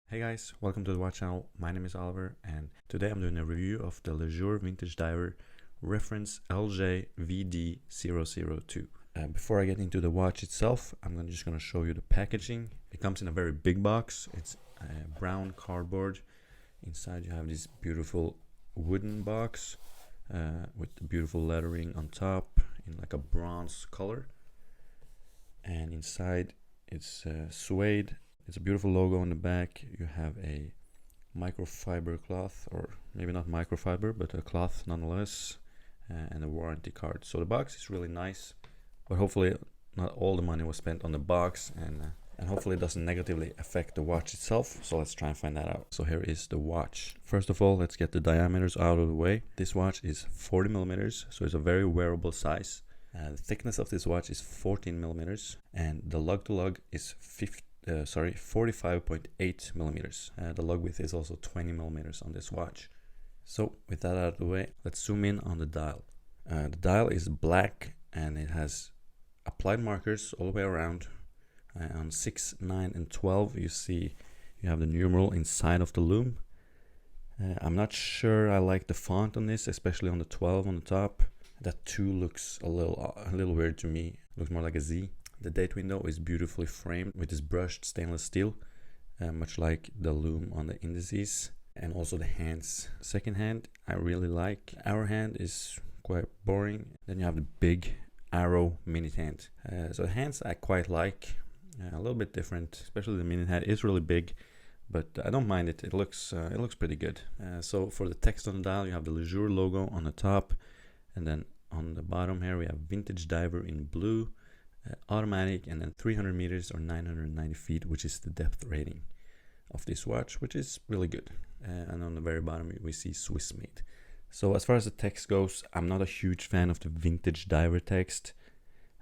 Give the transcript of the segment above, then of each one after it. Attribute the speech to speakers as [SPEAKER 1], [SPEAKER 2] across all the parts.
[SPEAKER 1] Hey guys, welcome to the watch channel. My name is Oliver and today I'm doing a review of the Jour Vintage Diver reference LJ-VD002. Before I get into the watch itself, I'm just going to show you the packaging. It comes in a very big box. It's brown cardboard. Inside you have this beautiful wooden box with the beautiful lettering on top in like a bronze color. And inside it's suede. It's a beautiful logo on the back. You have a microfiber cloth, or maybe not microfiber, but a cloth nonetheless, and a warranty card. So the box is really nice, but hopefully not all the money was spent on the box, and hopefully it doesn't negatively affect the watch itself. So let's try and find that out. So here is the watch. First of all, let's get the diameters out of the way. This watch is 40 millimeters, so it's a very wearable size. The thickness of this watch is 14 millimeters, and the lug to lug is 45.8 millimeters. The lug width is also 20 millimeters on this watch. So with that out of the way, let's zoom in on the dial. The dial is black and it has applied markers all the way around. On 6, 9, and 12 you have the numeral inside of the lume. I'm not sure I like the font on this, especially on the 12 on the top. That 2 looks a little weird to me. It looks more like a Z. The date window is beautifully framed with this brushed stainless steel, much like the lume on the indices, and also the hands. Second hand I really like. Arrow hand is quite boring. Then you have the big arrow minute hand. So the hands I quite like, a little bit different, especially the minute hand is really big, but I don't mind it. It looks pretty good. So for the text on the dial, you have the Jour logo on the top, and then on the bottom here we have Vintage Diver in blue. Automatic, and then 300 meters or 990 feet, which is the depth rating of this watch, which is really good. And on the very bottom we see Swiss made. So as far as the text goes, I'm not a huge fan of the Vintage Diver text.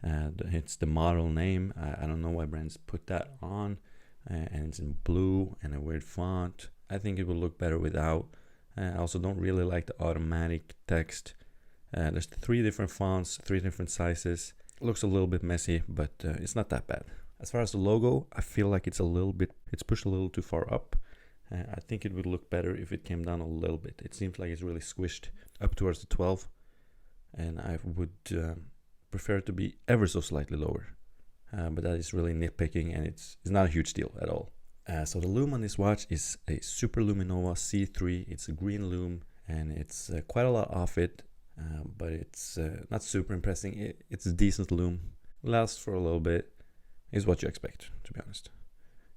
[SPEAKER 1] It's the model name. I don't know why brands put that on, and it's in blue and a weird font. I think it would look better without. I also don't really like the automatic text. There's 3 different fonts, 3 different sizes. Looks a little bit messy, but it's not that bad. As far as the logo, I feel like it's pushed a little too far up. I think it would look better if it came down a little bit. It seems like it's really squished up towards the 12, and I would prefer it to be ever so slightly lower. But that is really nitpicking, and it's not a huge deal at all. So the lume on this watch is a Super Luminova C3. It's a green lume, and it's quite a lot off it. But it's not super impressing. It's a decent lume, lasts for a little bit, is what you expect, to be honest.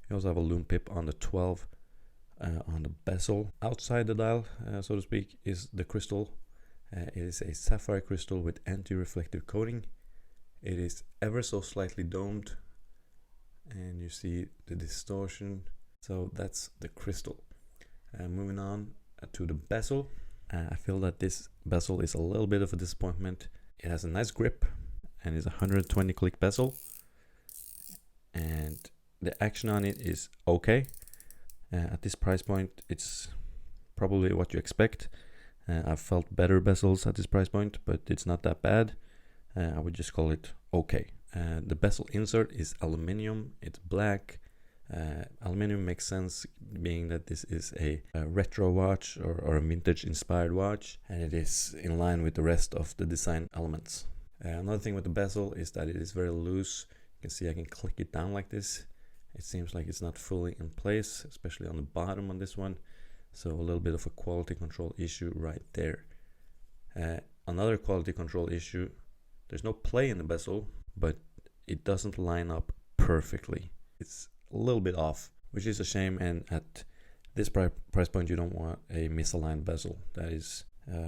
[SPEAKER 1] You also have a lume pip on the 12 on the bezel. Outside the dial, so to speak, is the crystal. It is a sapphire crystal with anti-reflective coating. It is ever so slightly domed, and you see the distortion. So that's the crystal. Moving on to the bezel. I feel that this bezel is a little bit of a disappointment. It has a nice grip and is a 120 click bezel, and the action on it is okay. At this price point, it's probably what you expect. I've felt better bezels at this price point, but it's not that bad. I would just call it okay. The bezel insert is aluminium. It's black. Aluminium makes sense, being that this is a retro watch or a vintage inspired watch, and it is in line with the rest of the design elements. Another thing with the bezel is that it is very loose. You can see I can click it down like this. It seems like it's not fully in place, especially on the bottom on this one. So a little bit of a quality control issue right there. Another quality control issue, there's no play in the bezel, but it doesn't line up perfectly. It's a little bit off, which is a shame, and at this price point you don't want a misaligned bezel. That is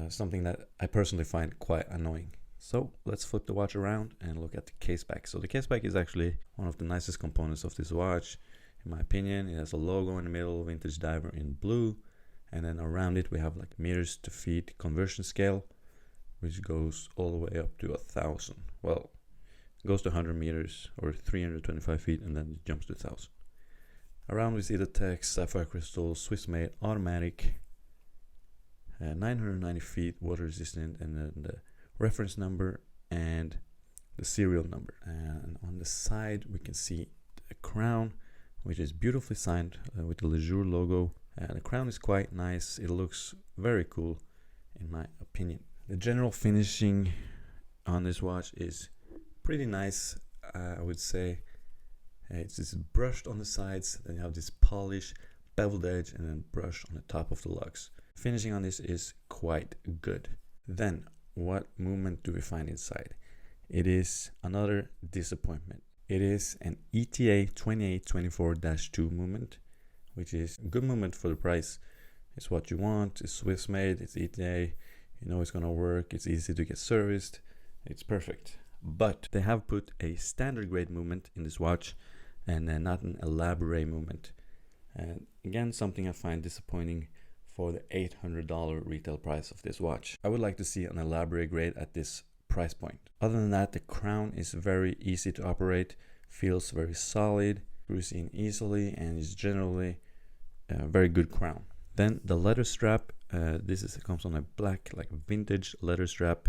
[SPEAKER 1] something that I personally find quite annoying. So let's flip the watch around and look at the caseback. So the caseback is actually one of the nicest components of this watch, in my opinion. It has a logo in the middle, Vintage Diver in blue, and then around it we have like meters to feet conversion scale, which goes all the way up to 1,000. Well, it goes to 100 meters or 325 feet, and then it jumps to 1,000. Around we see the text, sapphire crystal, Swiss made, automatic, 990 feet, water resistant, and then the reference number and the serial number. And on the side we can see the crown which is beautifully signed with the Jour logo. The crown is quite nice. It looks very cool in my opinion. The general finishing on this watch is pretty nice, I would say. It's just brushed on the sides, then you have this polish, beveled edge, and then brushed on the top of the lugs. Finishing on this is quite good. Then, what movement do we find inside? It is another disappointment. It is an ETA 2824-2 movement, which is a good movement for the price. It's what you want, it's Swiss made, it's ETA, you know it's gonna work, it's easy to get serviced, it's perfect. But they have put a standard grade movement in this watch and not an elaborate movement. And again, something I find disappointing for the $800 retail price of this watch. I would like to see an elaborate grade at this price point. Other than that, the crown is very easy to operate, feels very solid, screws in easily, and is generally a very good crown. Then the leather strap, comes on a black like vintage leather strap.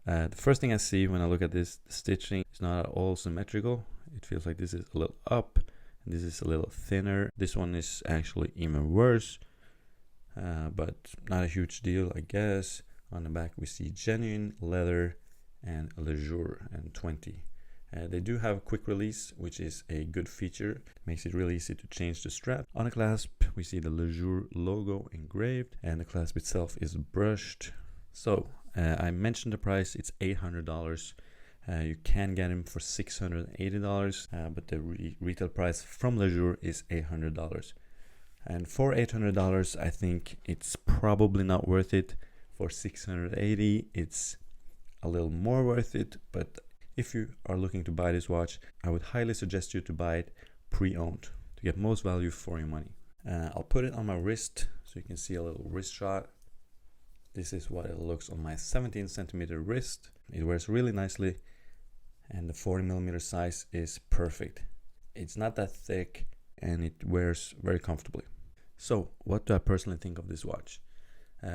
[SPEAKER 1] The first thing I see when I look at this, the stitching is not at all symmetrical. It feels like this is a little up and this is a little thinner. This one is actually even worse, but not a huge deal, I guess. On the back we see genuine leather and Jour and 20. They do have quick release, which is a good feature. Makes it really easy to change the strap. On the clasp we see the Jour logo engraved, and the clasp itself is brushed. So I mentioned the price, it's $800. You can get him for $680, but the retail price from Jour is $800. And for $800, I think it's probably not worth it. For $680, it's a little more worth it, but if you are looking to buy this watch, I would highly suggest you to buy it pre-owned to get most value for your money. I'll put it on my wrist so you can see a little wrist shot. This is what it looks on my 17 centimeter wrist. It wears really nicely, and the 40mm size is perfect. It's not that thick and it wears very comfortably. So what do I personally think of this watch?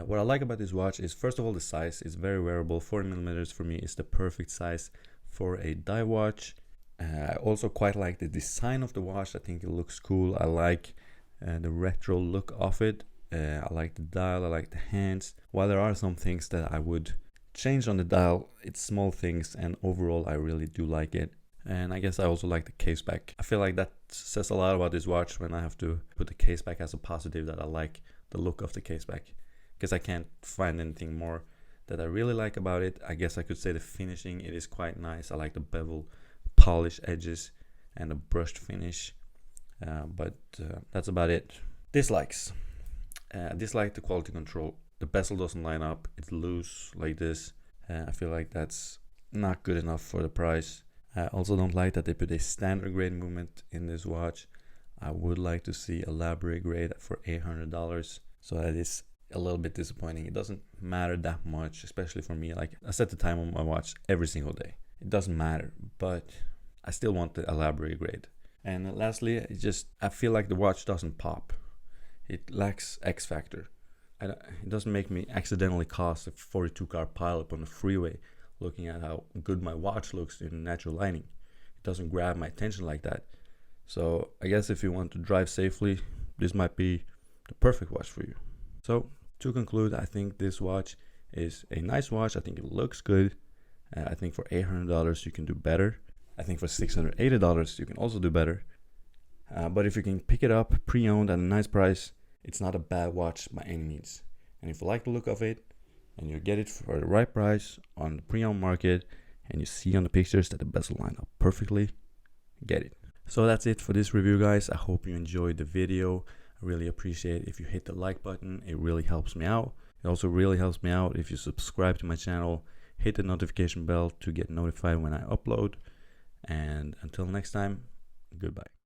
[SPEAKER 1] What I like about this watch is, first of all, the size is very wearable. 40mm for me is the perfect size for a dive watch. I also quite like the design of the watch. I think it looks cool. I like the retro look of it. I like the dial, I like the hands. While there are some things that I would change on the dial, it's small things, and overall I really do like it. And I guess I also like the caseback. I feel like that says a lot about this watch when I have to put the caseback as a positive, that I like the look of the caseback, because I can't find anything more that I really like about it. I guess I could say the finishing, it is quite nice. I like the bevel polish edges and the brushed finish, but that's about it. Dislikes. Dislike the quality control. The bezel doesn't line up, it's loose like this. I feel like that's not good enough for the price. I also don't like that they put a standard grade movement in this watch. I would like to see elaborate grade for $800, so that is a little bit disappointing. It doesn't matter that much, especially for me. Like, I set the time on my watch every single day. It doesn't matter, but I still want the elaborate grade. And lastly, I feel like the watch doesn't pop. It lacks X factor. It doesn't make me accidentally cause a 42 car pileup on the freeway looking at how good my watch looks in natural lighting. It doesn't grab my attention like that. So I guess if you want to drive safely, this might be the perfect watch for you. So to conclude, I think this watch is a nice watch. I think it looks good. I think for $800 you can do better. I think for $680 you can also do better. But if you can pick it up pre-owned at a nice price, it's not a bad watch by any means. And if you like the look of it and you get it for the right price on the pre-owned market, and you see on the pictures that the bezel line up perfectly, get it. So that's it for this review, guys. I hope you enjoyed the video. I really appreciate if you hit the like button. It really helps me out. It also really helps me out if you subscribe to my channel, hit the notification bell to get notified when I upload. And until next time, goodbye.